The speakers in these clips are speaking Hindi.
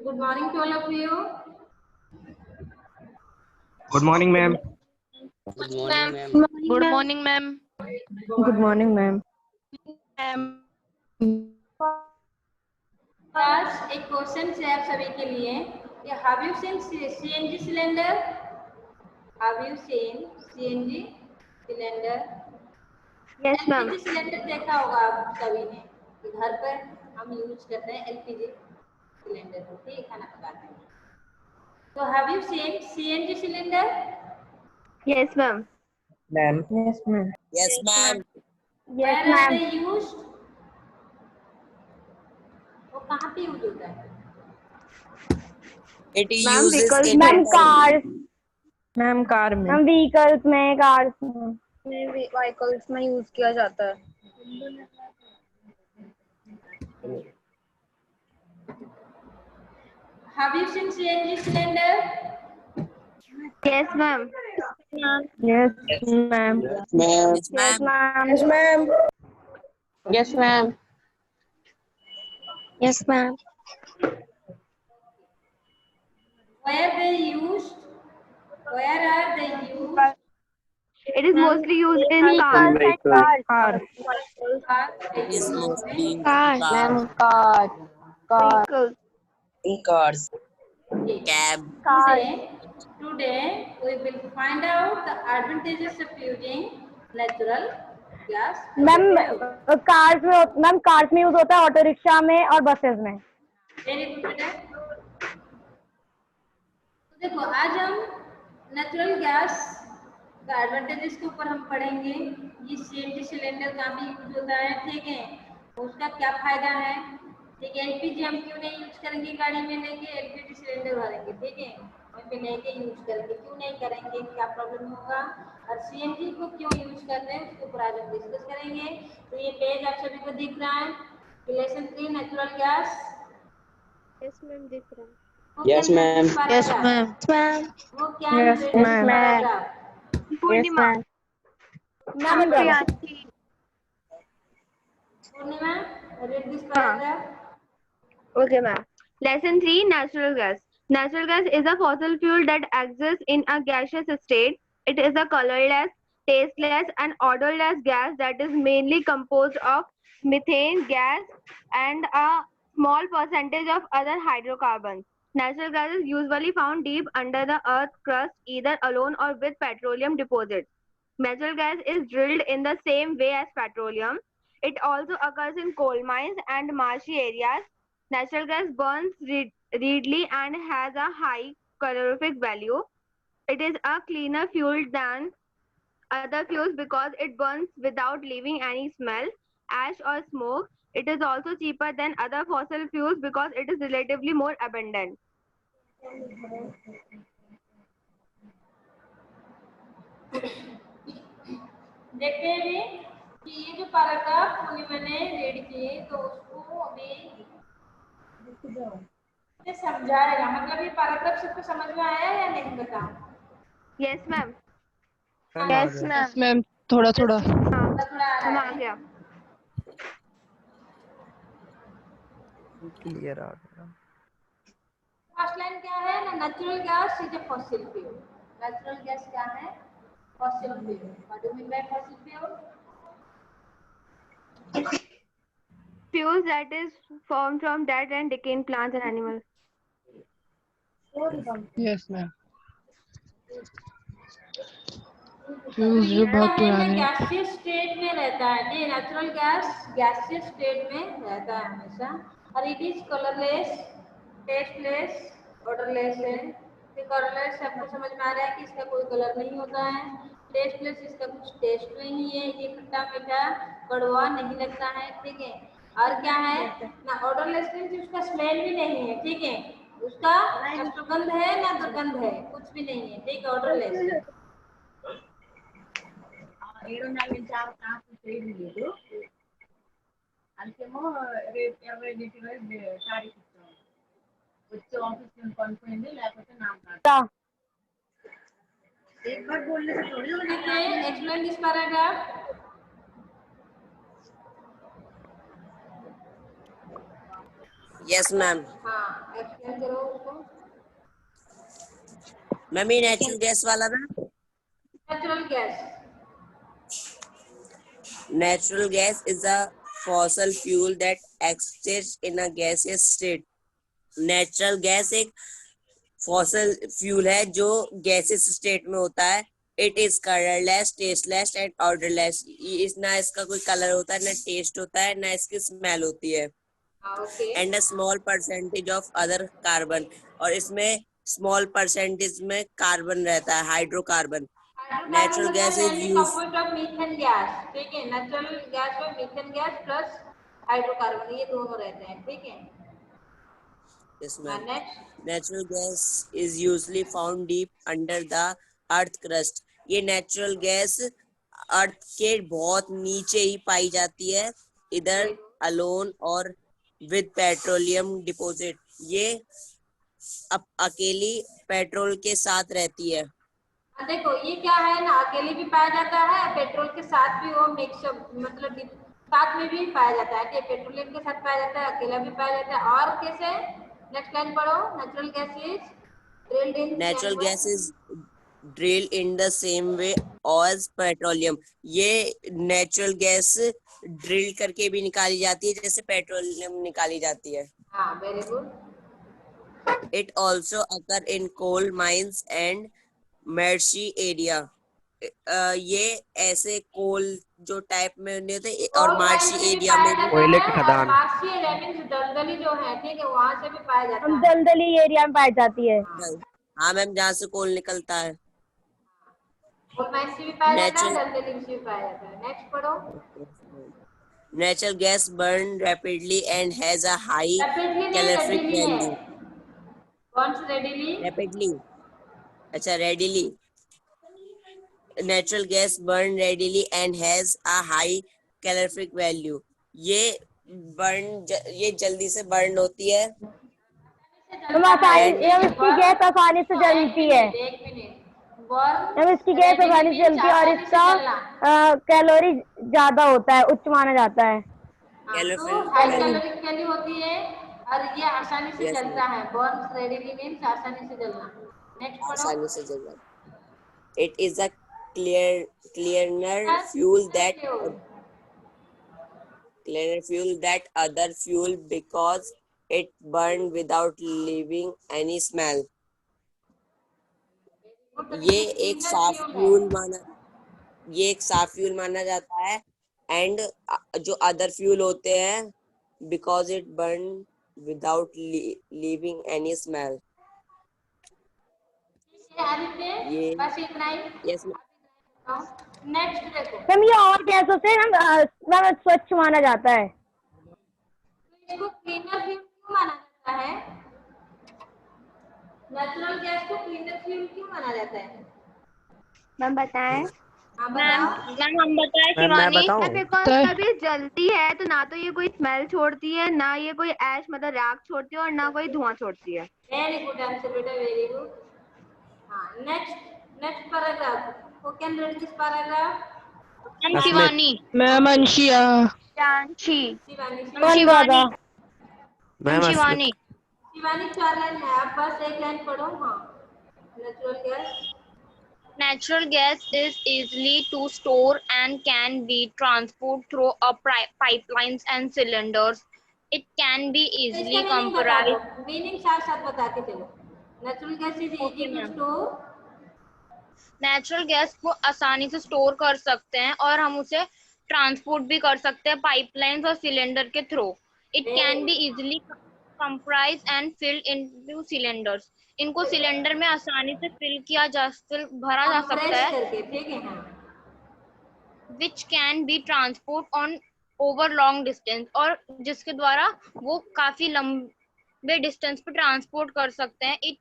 Good morning to all of you. Good morning, ma'am. Good morning, ma'am. Good morning, ma'am. Good morning, ma'am. आज एक क्वेश्चन है आप सभी के लिए. Have you seen CNG cylinder? Have you seen CNG cylinder? Yes, ma'am. LPG cylinder देखा होगा आप सभी ने कि घर पर हम यूज करते हैं LPG सिलेंडर को, ठीक है, खाना पकाते हैं. तो have you seen CNG cylinder? Yes, ma'am. Ma'am. Yes, ma'am. Yes, ma'am. Yes, Where are ma'am. they used? वो कहाँ पे यूज होता है? It Ma'am, uses vehicles in में. cars. मैम कार में. हम व्हीकल्स में, कार्स में, व्हीकल्स में यूज किया जाता है. Have you seen CNG cylinder? Yes, ma'am. Yes, ma'am. Yes, ma'am. Yes, ma'am. Yes, ma'am. Yes, ma'am. Yes, ma'am. Where they used? Where are they used? It is mostly used in cars. Cars. It is mostly in Ma'am, cars. cars. In cars. Okay. Cab. Today we will find out the advantages of using natural gas. Ma'am cars में यूज होता है, ऑटो रिक्शा में और बसेस में. वेरी गुड बेटा. तो देखो आज हम नेचुरल गैस का एडवांटेजेस के ऊपर हम पढ़ेंगे. ये सीएनजी सिलेंडर का भी यूज होता है, ठीक है, उसका क्या फायदा है, ठीक है. एलपीजी हम क्यों नहीं यूज करेंगे गाड़ी में लेके, एलपीजी सिलेंडर भरेंगे, ठीक है, वहीं पे लेके यूज करेंगे, क्यों नहीं करेंगे, क्या प्रॉब्लम होगा, और सीएनजी को क्यों यूज करते हैं उसके ऊपर आज हम डिस्कस करेंगे. तो ये पेज आप सभी को दिख रहा है, lesson 3 natural gas. Yes, ma'am. दिख रहा है. Yes, ma'am. Yes, ma'am. वो क्या Yes, ma'am. Paragraph? Purnima. Ma'am Priyanshi. Purnima, read this paragraph. Okay, ma'am. Lesson 3, natural gas. Natural gas is a fossil fuel that exists in a gaseous state. It is a colorless, tasteless, and odorless gas that is mainly composed of methane gas and a small percentage of other hydrocarbons. Natural gas is usually found deep under the earth's crust, either alone or with petroleum deposits. Natural gas is drilled in the same way as petroleum. It also occurs in coal mines and marshy areas. Natural gas burns readily and has a high calorific value. It is a cleaner fuel than other fuels because it burns without leaving any smell, ash, or smoke. It is also cheaper than other fossil fuels because it is relatively more abundant. देखते हैं भी कि ये जो पैराग्राफ पूर्णिमा ने रीड किए तो उसको अभी समझाएगा. मतलब ये पैराग्राफ सबको समझ में आया या नहीं बताओ. Yes, ma'am. Yes, ma'am. Ma'am थोड़ा थोड़ा. थोड़ा हम आ गया. Clear आ गया. फर्स्ट लाइन क्या है ना, natural gas is a fossil fuel. Natural gas क्या है? Fossil fuel. What do mean by fossil fuel? Fuels that is formed from dead and decaying plants and animals. Yes ma'am. Fuse जो बहुत पुराने. गैसियस स्टेट में रहता है. ये नेचुरल गैस गैसियस स्टेट में रहता है हमेशा. और it is colourless, tasteless, odourless है. तो कलरलेस सबको समझ में आ रहा है कि इसका कोई कलर नहीं होता है. टेस्टलेस, इसका कुछ टेस्ट नहीं है, ये खट्टा मीठा कड़वा नहीं लगता है, ठीक है. और क्या है ना, ऑडरलेस मीन्स उसका स्मेल भी नहीं है, ठीक है, उसका ना सुगंध है ना दुर्गंध है, कुछ भी नहीं है, ठीक है, ऑडरलेस है. Explain this paragraph. Yes, ma'am. हाँ एक्सप्लेन करो उसको. मैम ये नेचुरल गैस वाला ना, natural gas. natural gas is a fossil fuel that exists in a gaseous state. Natural gas एक फॉसल फ्यूल है जो गैसेस स्टेट में होता है. It is colourless, tasteless and odourless. इस ना इसका कोई कलर होता है, ना टेस्ट होता है, ना इसकी स्मेल होती है. Okay. And a small percentage of other carbon. और इसमें स्मॉल परसेंटेज में कार्बन रहता है, hydrocarbon. Natural gas is use. Compost of methane gas. ठीक है, नेचुरल गैस में मीथेन गैस प्लस हाइड्रोकार्बन ये दोनों रहते हैं. ठीक है. Yes, ma'am. Next. Natural gas is usually found deep under the earth crust. ये नेचुरल गैस अर्थ के बहुत नीचे ही पाई जाती है, इधर अलोन और विद पेट्रोलियम डिपॉजिट. ये अकेली पेट्रोल के साथ रहती है. देखो ये क्या है ना, अकेले भी पाया जाता है, पेट्रोल के साथ भी वो मिक्स मतलब साथ में भी पाया जाता है. ठीक, पेट्रोलियम के साथ पाया जाता है, अकेला भी पाया जाता है. और कैसे? नेक्स्ट लाइन पढ़ो. Natural gas is drilled in. Natural gas is drill in the same way as petroleum. ये नेचुरल गैस ड्रिल करके भी निकाली जाती है जैसे पेट्रोलियम निकाली जाती है. हाँ, very good. It also occur in coal mines and marshy area. ये ऐसे कोल जो टाइप में नहीं होते और मार्शी एरिया में भी. कोयले की खदान. मार्शी एरिया मींस दलदली जो है, ठीक है, वहां से भी पाया जाता है. दलदली एरिया में पाई जाती है. हाँ मैम, जहाँ से कोल निकलता है. कोल माइन से भी पाया जाता है, दलदली से भी पाया जाता है. नेक्स्ट पढ़ो. Natural gas burn rapidly and has a high rapidly calorific value. Burns readily. Rapidly. अच्छा, readily. Natural gas burn readily and has a high calorific value. ये जल्दी से बर्न होती है. इसकी गैस आसानी से जलती है. एक मिनट. बर्न. जब इसकी गैस आसानी से जलती है और इसका कैलोरी ज्यादा होता है, उच्च माना जाता है. हाई कैलोरिक वैल्यू होती है और ये आसानी से जलता है. बर्न्स रेडिली मींस आसानी से जलना. नेक्स्ट पढ़ो. आसानी से जलना. It is a cleaner fuel that other fuel because it burn without leaving any smell. ये एक साफ फ्यूल माना जाता है. एंड जो अदर फ्यूल होते हैं because it burn without leaving any smell. ये बस इतना ही. यस. नेक्स्ट देखो. मैम ये और गैसों से मैम स्वच्छ माना जाता है. इसको क्लीनर फ्यूल क्यों माना जाता है? नेचुरल गैस को क्लीनर फ्यूल क्यों माना जाता है? मैम बताएं. मैम हम बताएं मैम मैं बताऊं. बिकॉज कभी जलती है तो ना तो ये कोई स्मेल छोड़ती है, ना ये कोई ऐश मतलब राख छोड़ती है और ना कोई धुआं छोड़ती है. वेरी गुड आंसर बेटा, वेरी गुड. हाँ, next paragraph. Who can read this paragraph? Shivani. Ma'am Anshiya. Janshi. Shivani. Ma'am Shivani. Shivani 4 line है, आप बस एक लाइन पढ़ो. हाँ. Natural gas. Natural gas is easily to store and can be transported through a pipelines and cylinders. It can be easily compressed. Meaning साथ साथ बता के चलो. Natural gas is easy to store. Natural gas को आसानी से स्टोर कर सकते हैं और हम उसे ट्रांसपोर्ट भी कर सकते हैं पाइपलाइंस और सिलेंडर के through. It can be easily comprise and field into cylinders. इनको सिलेंडर में आसानी से भरा जा सकता है. ठीक है. Which can be transport on over long distance. और जिसके द्वारा वो काफी लंबे डिस्टेंस पे ट्रांसपोर्ट कर सकते हैं. It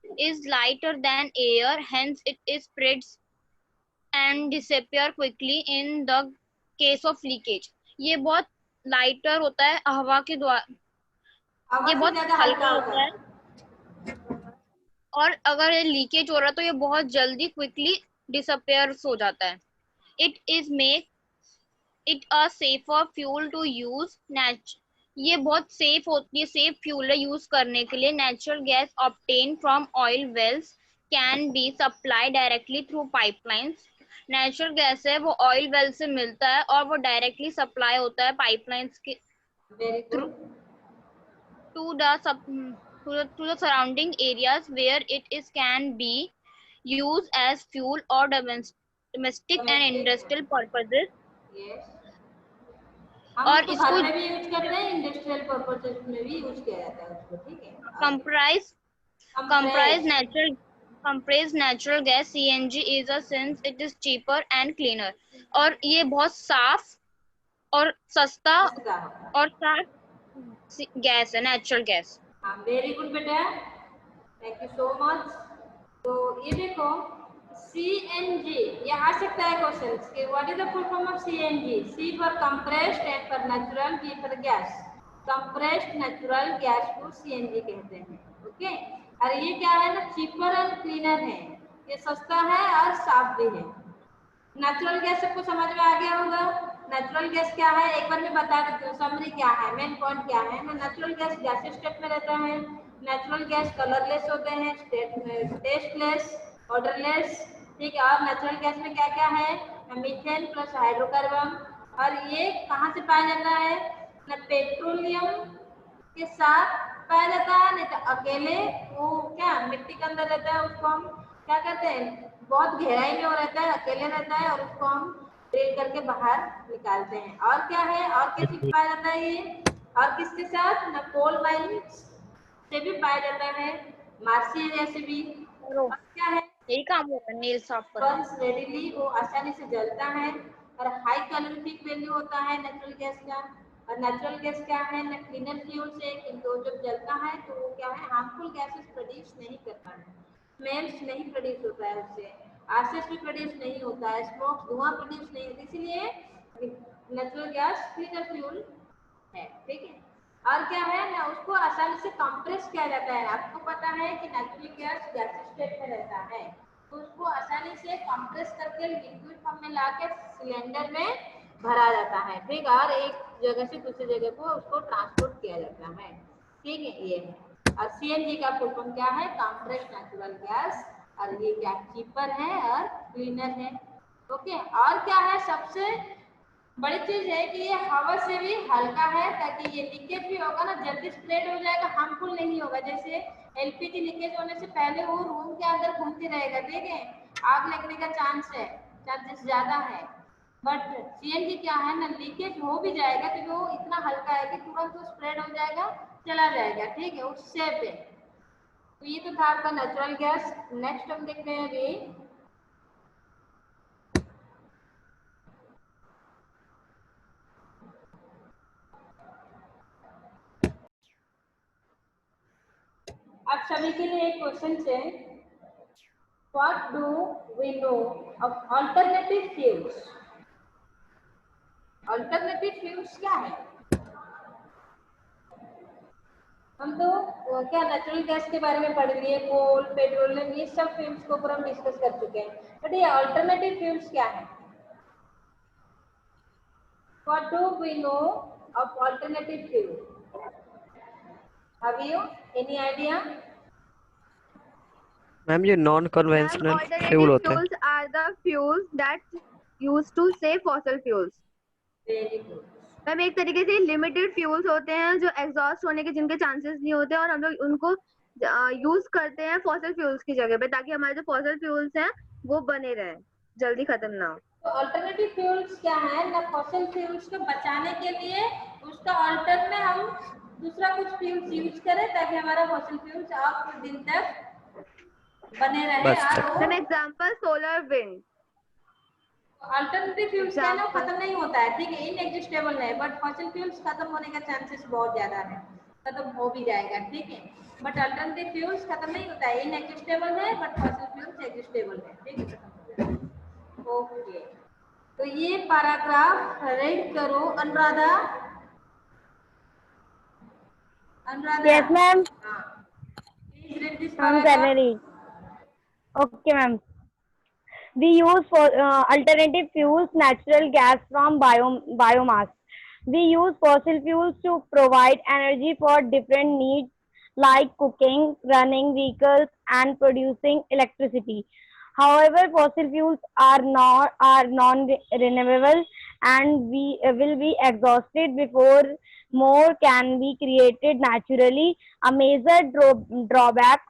is lighter than air, hence it spreads and disappear quickly in the case of leakage. ये बहुत लाइटर होता है हवा के द्वारा, ये बहुत हल्का होता है और अगर ये लीकेज हो रहा है तो ये बहुत जल्दी क्विकली डिसअपियर हो जाता है. It is make it a safer fuel to use. ये बहुत सेफ होती है, सेफ फ्यूल है यूज करने के लिए। Natural gas obtain from oil wells can be supply directly through pipelines. Natural gas है वो ऑयल वेल से मिलता है और वो डायरेक्टली सप्लाई होता है पाइपलाइंस के very through good. to the surrounding areas where it is can be used as fuel or domestic and industrial purposes। Yes, हम और उसको इसको घर में भी यूज करते हैं, इंडस्ट्रियल पर्पसेस में भी यूज किया जाता है उसको, ठीक है। comprise compress compressed natural gas CNG is a since it is cheaper and cleaner। और ये बहुत साफ और सस्ता और साफ गैस है नेचुरल गैस। हाँ, वेरी गुड बेटा, थैंक यू सो मच। तो ये देखो CNG, ये आ सकता है क्वेश्चन कि what is the full form of CNG? C for compressed, N for natural, G for gas. Compressed natural gas को CNG कहते हैं, ओके। और ये क्या है ना, चीपर एंड क्लीनर है, ये सस्ता है और साफ भी है। नेचुरल गैस सबको समझ में आ गया होगा। नेचुरल गैस क्या है, एक बार मैं बता देती हूँ, समरी क्या है, मेन पॉइंट क्या है ना। नेचुरल गैस गैसीय स्टेट में रहता है। नेचुरल गैस कलरलेस होते हैं, टेस्टलेस, ऑडरलेस, ठीक है। और नेचुरल गैस में क्या क्या है, मीथेन प्लस हाइड्रोकार्बन। और ये कहाँ से पाया जाता है ना, पेट्रोलियम के साथ पाया जाता है, नहीं तो अकेले वो क्या मिट्टी के अंदर रहता है, उसको हम क्या कहते हैं, बहुत गहराई में वो रहता है, अकेले रहता है, और उसको हम ड्रिल करके बाहर निकालते हैं। और क्या है, और किस चीज पाया जाता है ये, और किसके साथ ना, कोल माइंस से भी पाया जाता है, मार्सी एरिया से भी। और क्या है, यही काम होता है नील साफ करना। बर्न्स रेडिली, वो आसानी से जलता है। और हाई कैलोरीफिक वैल्यू होता है नेचुरल गैस का। और नेचुरल गैस क्या है ना, क्लीनर फ्यूल से, किंतु जब जलता है तो वो क्या है, हार्मफुल गैसेस प्रोड्यूस नहीं करता है, स्मेल्स नहीं प्रोड्यूस होता है उससे, आसेस भी प्रोड्यूस नहीं होता है, स्मोक धुआं प्रोड्यूस नहीं होता, इसीलिए नेचुरल गैस क्लीनर फ्यूल है, ठीक है। और क्या है ना, उसको आसानी से कंप्रेस किया जाता है। आपको पता है कि नेचुरल गैस गैसीय स्टेट में रहता है, तो उसको आसानी से कंप्रेस करके लिक्विड फॉर्म में लाके सिलेंडर में भरा जाता है, ठीक। और एक जगह से दूसरी जगह को उसको ट्रांसपोर्ट किया जाता है, ठीक है, ये है। और CNG का फुल फॉर्म क्या है, कंप्रेस्ड नेचुरल गैस। और ये क्या, चीपर है और क्लीनर है, ओके। और क्या है, सबसे बड़ी चीज है कि ये हवा से भी हल्का है, ताकि ये लीकेज भी होगा ना जल्दी स्प्रेड हो जाएगा, हार्मफुल नहीं होगा। जैसे LPG लीकेज होने से पहले वो रूम के अंदर घूमती रहेगा, ठीक है, आग लगने का चांसेस ज्यादा है। बट CNG क्या है ना, लीकेज हो भी जाएगा क्योंकि वो इतना हल्का है कि तुरंत वो स्प्रेड हो जाएगा, चला जाएगा, ठीक है, उससे पे। तो ये तो था आपका नेचुरल गैस। नेक्स्ट हम देखते हैं अभी आप सभी के लिए एक क्वेश्चन है, what do we know of alternative fuels? Alternative fuels क्या है? हम तो क्या नेचुरल गैस के बारे में पढ़ लिए, कोल, पेट्रोलियम, ये सब फ्यूल्स को ऊपर हम डिस्कस कर चुके हैं। बट ये अल्टरनेटिव फ्यूल्स क्या है? What do we know of alternative fuel? Have you any idea? Ma'am ये नॉन कन्वेंशनल फ्यूल Alternative होता है। fuels are the fuels that used to save fossil fuels। Very good. Ma'am एक तरीके से लिमिटेड फ्यूल्स होते हैं जो एग्जॉस्ट होने के जिनके चांसेस नहीं होते, और हम लोग उनको यूज करते हैं फॉसिल फ्यूल्स की जगह पे, ताकि हमारे जो फॉसिल फ्यूल्स हैं वो बने रहें, जल्दी खत्म ना हो। तो अल्टरनेटिव फ्यूल्स क्या है ना, फॉसिल फ्यूल्स को बचाने के लिए उसका अल्टर में हम दूसरा कुछ फ्यूल्स यूज करें, ताकि हमारा फॉसिल फ्यूल्स और कुछ दिन तक बने रहे। बस और मैम वो example solar wind. Alternative fuels क्या है ना, खत्म नहीं होता है, ठीक है, इनएग्जिस्टेबल है। बट फॉसिल फ्यूल्स खत्म होने का चांसेस बहुत ज्यादा है, खत्म हो भी जाएगा, ठीक है। बट अल्टरनेटिव फ्यूल्स खत्म नहीं होता है, इनएग्जिस्टेबल है, बट फॉसिल फ्यूल्स एग्जिस्टेबल है, ठीक है। ओके, तो ये पैराग्राफ रीड करो अनुराधा। अनुराधा, यस मैम, हाँ, प्लीज रीड दिस हम कर पैराग्राफ। रही। Okay ma'am, we use for alternative fuels natural gas from biomass We use fossil fuels to provide energy for different needs like cooking, running vehicles, and producing electricity. However, fossil fuels are non-renewable, and we will be exhausted before more can be created naturally. A major drawback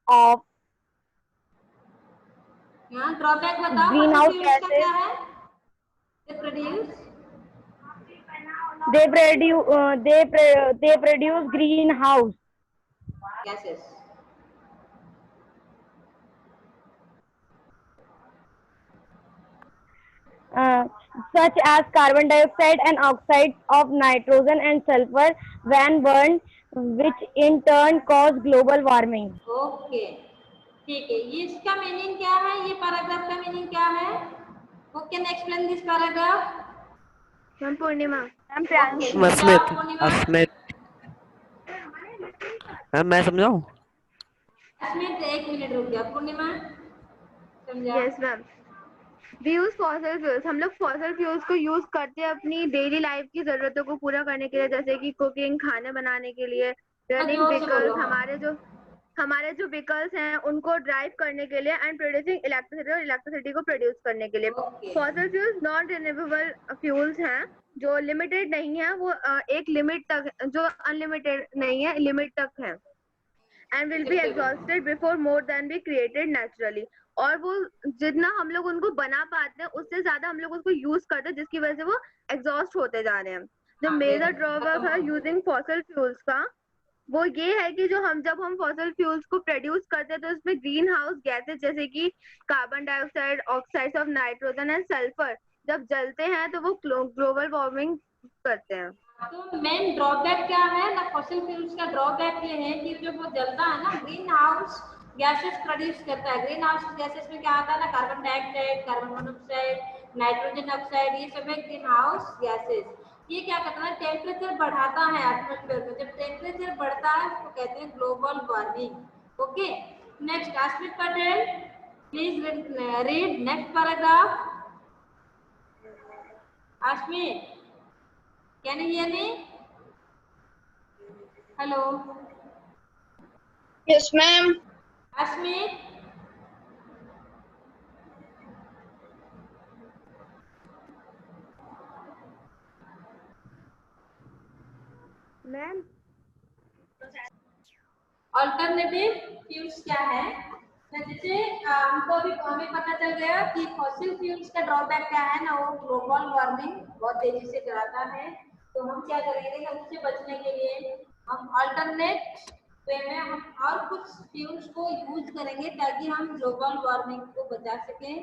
of यहाँ ड्रॉबैक बताओ, फॉसिल greenhouse फ्यूल्स का क्या gases. है? They produce They produce greenhouse gases. such as carbon dioxide and oxides of nitrogen and sulfur when burned, which in turn cause global warming. Okay, ठीक है। ये इसका मीनिंग क्या है? ये पैराग्राफ का मीनिंग क्या है? Who can explain this paragraph? Ma'am Purnima. Ma'am Priyanshi. Okay, Asmit Purnima. Asmit ma'am मैं समझाऊं? अस्मित एक मिनट रुक जा, पूर्णिमा समझा। Yes ma'am. We use fossil fuels, हम लोग फॉसिल फ्यूल्स को यूज करते हैं अपनी डेली लाइफ की जरूरतों को पूरा करने के लिए, जैसे कि कुकिंग, खाने बनाने के लिए, रनिंग जोर से व्हीकल्स, बोलो, हाँ। हमारे जो व्हीकल्स हैं उनको ड्राइव करने के लिए, एंड प्रोड्यूसिंग इलेक्ट्रिसिटी, और इलेक्ट्रिसिटी को प्रोड्यूस करने के लिए। Okay. Fossil fuels non renewable fuels हैं जो लिमिटेड नहीं है, वो एक लिमिट तक, जो अनलिमिटेड नहीं है, लिमिट तक है, and will be exhausted before more than be created naturally. और वो जितना हम लोग उनको बना पाते हैं उससे ज्यादा हम लोग उसको यूज करते हैं, जिसकी वजह से वो एग्जॉस्ट होते जा रहे हैं। जो हाँ, मेजर very ड्रॉबैक good. है यूजिंग फॉसिल फ्यूल्स का, वो ये है कि जब हम फॉसिल फ्यूल्स को प्रोड्यूस करते हैं तो उसमें ग्रीन हाउस गैसेज जैसे कि carbon dioxide, oxides of nitrogen and sulphur जब जलते हैं तो वो ग्लोबल वार्मिंग करते हैं। तो मेन ड्रॉबैक क्या है ना? फॉसिल फ्यूल्स का ड्रॉबैक ये है कि जब वो जलता है ना, ग्रीन हाउस गैसेस प्रोड्यूस करता है। ग्रीन हाउस गैसेस में क्या आता है ना? Carbon dioxide, carbon monoxide, nitrogen oxide, ये सब है ग्रीन हाउस गैसेस। ये क्या करता है? टेम्परेचर बढ़ाता है एटमॉस्फेयर में। जब टेम्परेचर बढ़ता है उसको कहते हैं global warming. Okay, next Asmit Patel, please read next paragraph. Asmit, can you hear me? Hello. Yes, ma'am. Asmit. Ma'am alternative fuels क्या है? जैसे हमको अभी हमें पता चल गया कि फॉसिल फ्यूल्स का ड्रॉबैक क्या है ना, वो ग्लोबल वार्मिंग बहुत तेजी से कराता है। तो हम क्या करेंगे, उससे बचने के लिए हम अल्टरनेट वे में हम और कुछ फ्यूल्स को यूज करेंगे ताकि हम ग्लोबल वार्मिंग को बचा सकें,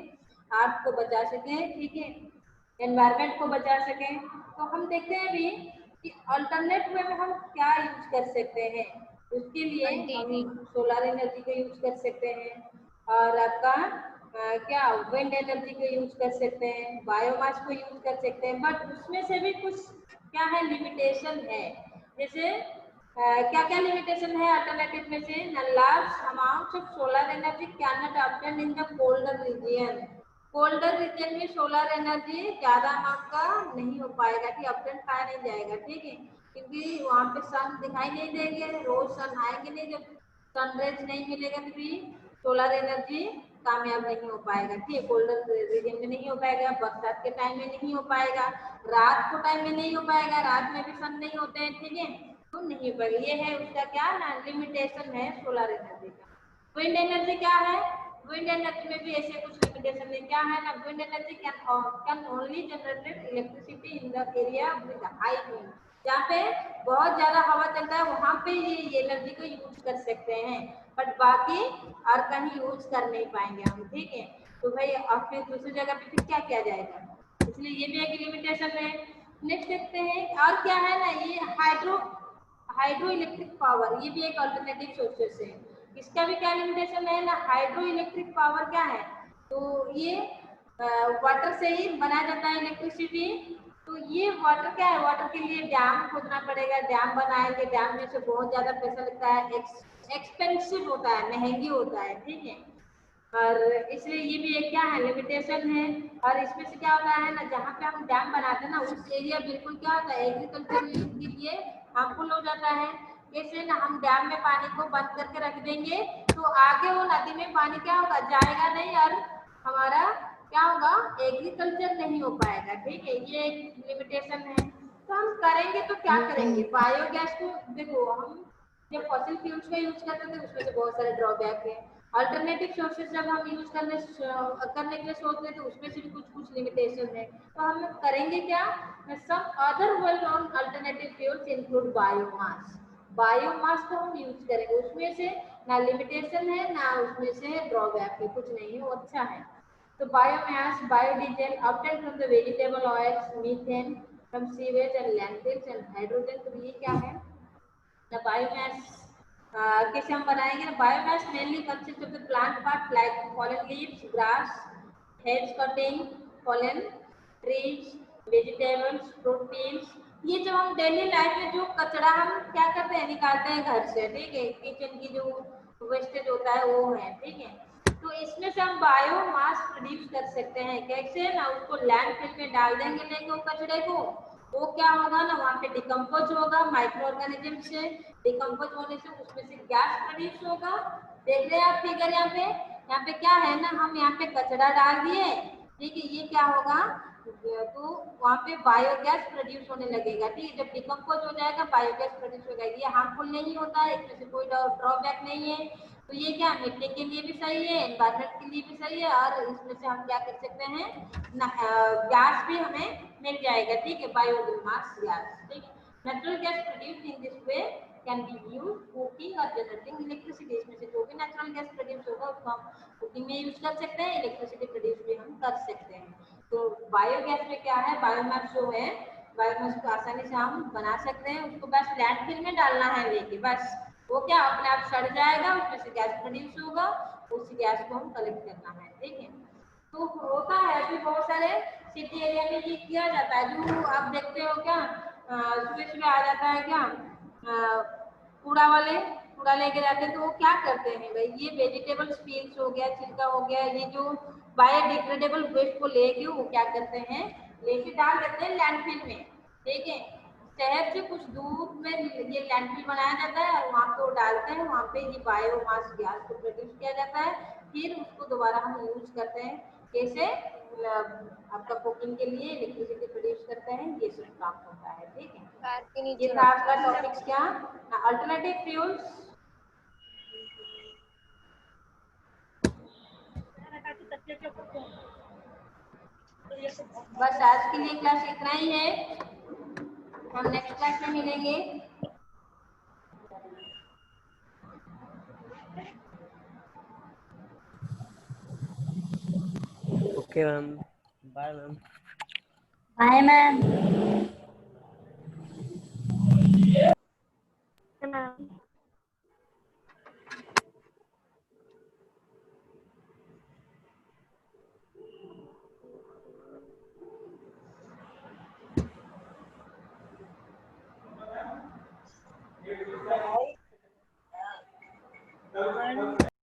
अर्थ को बचा सकें, ठीक है, एनवायरमेंट को बचा सकें। तो हम देखते हैं अभी कि अल्टरनेट वे में हम क्या यूज कर सकते हैं। उसके लिए हम सोलर एनर्जी को यूज कर सकते हैं, और आपका क्या विंड एनर्जी को यूज कर सकते हैं, बायोमास को यूज कर सकते हैं। बट उसमें से भी कुछ क्या है, लिमिटेशन है। जैसे क्या क्या लिमिटेशन है अल्टरनेटिव में से? Large amount of solar energy can not obtain in the colder region. Colder region में सोलर एनर्जी ज्यादा अमाउंट का नहीं हो पाएगा, कि ऑब्टेन पाया नहीं जाएगा, ठीक है, क्योंकि वहाँ पे सन दिखाई नहीं देंगे, रोज सन आएंगे नहीं। जब सनरेज नहीं मिलेगा तो भी सोलर एनर्जी कामयाब नहीं हो पाएगा, ठीक है, कोल्डर रीजन में नहीं हो पाएगा, बरसात के टाइम में नहीं हो पाएगा, रात को टाइम में नहीं हो पाएगा, रात में भी सन नहीं होते हैं, ठीक है, तो नहीं हो पाएगा। ये है उसका क्या ना लिमिटेशन है सोलर एनर्जी का। विंड एनर्जी क्या है? विंड एनर्जी में भी ऐसे कुछ लिमिटेशन है। क्या है ना, wind energy can only generated electricity in the area with high wind. जहाँ पे बहुत ज्यादा हवा चलता है वहां पे ये एनर्जी को यूज कर सकते हैं, बट बाकी और कहीं यूज कर नहीं पाएंगे हम, ठीक है। तो भाई अपने दूसरी जगह पे फिर क्या किया जाएगा, इसलिए ये भी एक लिमिटेशन है। नेक्स्ट देखते हैं और क्या है ना, ये हाइड्रो इलेक्ट्रिक पावर, ये भी एक अल्टरनेटिव सोर्सेस है। इसका भी क्या लिमिटेशन है ना, हाइड्रो इलेक्ट्रिक पावर क्या है, तो ये वाटर से ही बनाया जाता है इलेक्ट्रिसिटी। तो ये वाटर क्या है, वाटर के लिए डैम खोदना पड़ेगा, डैम बनाएंगे, डैम में से बहुत ज्यादा पैसा लगता है, एक्सपेंसिव होता है, महंगी होता है, ठीक है। और इसलिए ये भी एक क्या है, लिमिटेशन है। और इसमें से क्या होता है ना, जहाँ पे हम डैम बनाते हैं ना उस एरिया बिल्कुल क्या होता है, एग्रीकल्चर के लिए हार्मफुल हो जाता है। जैसे ना हम डैम में पानी को बंद करके रख देंगे तो आगे वो नदी में पानी क्या होगा, जाएगा नहीं और हमारा क्या होगा, एग्रीकल्चर नहीं हो पाएगा। ठीक है, ये एक लिमिटेशन है। तो हम करेंगे तो क्या करेंगे, बायोगैस को देखो, हम जब फॉसिल फ्यूल्स का यूज करते थे उसमें से बहुत सारे ड्रॉबैक है। अल्टरनेटिव सोर्सेज जब हम यूज करने के लिए सोच रहे थे उसमें से भी कुछ कुछ लिमिटेशन है। तो हम करेंगे क्या, some other well known alternative fuels include biomass. Biomass को हम यूज करेंगे, उसमें से ना लिमिटेशन है ना उसमें से ड्रॉबैक है, कुछ नहीं है, वो अच्छा है। तो biomass, biodiesel obtained from the vegetable oils, methane from sewage and landfills and hydrogen। तो ये क्या है ना, बायोमास कैसे हम बनाएंगे ना, biomass mainly consist of the plant part like fallen leaves, grass, heads cutting, fallen trees, vegetables, proteins. ये जो हम डेली लाइफ में जो कचरा हम क्या करते हैं, निकालते हैं घर से, ठीक है, किचन की जो वेस्टेज होता है वो है, ठीक है। तो इसमें से हम बायोमास प्रोड्यूस कर सकते हैं। कैसे ना, उसको लैंडफिल में डाल देंगे लेके वो कचरे को, वो क्या होगा ना, वहाँ पे डिकम्पोज होगा, माइक्रो ऑर्गेनिज्म से डिकम्पोज होने से उसमें से गैस प्रोड्यूस होगा। देख रहे हैं आप फिगर, यहाँ पे क्या है ना, हम यहाँ पे कचरा डाल दिए, ठीक है, ये क्या होगा, तो वहाँ पे बायोगैस प्रोड्यूस होने लगेगा। ठीक है, जब डिकम्पोज हो जाएगा बायोगैस प्रोड्यूस हो जाएगी। ये हार्मफुल नहीं होता है, इसमें से कोई ड्रॉबैक नहीं है। तो ये क्या, मिट्टी के लिए भी सही है, एनवायरमेंट के लिए भी सही है, और इसमें से हम क्या कर सकते हैं ना, गैस भी हमें मिल जाएगा। ठीक है, बायोमास गैस। ठीक है, natural gas produce in this way can be use cooking और जनरेटिंग इलेक्ट्रिसिटी। इसमें से जो भी नेचुरल गैस प्रोड्यूस होगा उसको हम कुकिंग में यूज कर सकते हैं, इलेक्ट्रिसिटी प्रोड्यूस भी हम कर सकते हैं। तो बायोगैस में क्या है, बायोमास जो है, बायोमास को आसानी से हम बना सकते हैं। उसको बस लैंडफिल में डालना है लेके, बस वो क्या अपने आप सड़ जाएगा, उसमें से गैस प्रोड्यूस होगा, उस गैस को हम कलेक्ट करना है। ठीक है, तो होता है अभी बहुत सारे सिटी एरिया में ये किया जाता है। जो आप देखते हो क्या, सुबह सुबह आ जाता है क्या, कूड़ा वाले कूड़ा लेके जाते हैं, तो वो क्या करते हैं भाई, ये वेजिटेबल पील्स हो गया, छिलका हो गया, ये जो बायोडिग्रेडेबल वेस्ट को लेके वो क्या करते हैं, लेके डाल देते हैं लैंडफिल में। ठीक है, शहर से कुछ दूर में ये लैंडफिल बनाया जाता है और वहाँ पे वो डालते हैं, वहाँ पे ये बायोमास गैस को प्रोड्यूस किया जाता है। फिर उसको दोबारा हम यूज करते हैं, कैसे, आपका कुकिंग के लिए इलेक्ट्रिसिटी प्रोड्यूस करते हैं, ये सब काम होता है। ठीक है, ये था आपका टॉपिक्स क्या, अल्टरनेटिव फ्यूल्स। बस आज के लिए क्लास इतना ही है, हम नेक्स्ट क्लास में मिलेंगे। Okay ma'am, bye ma'am. Bye ma'am. Ma'am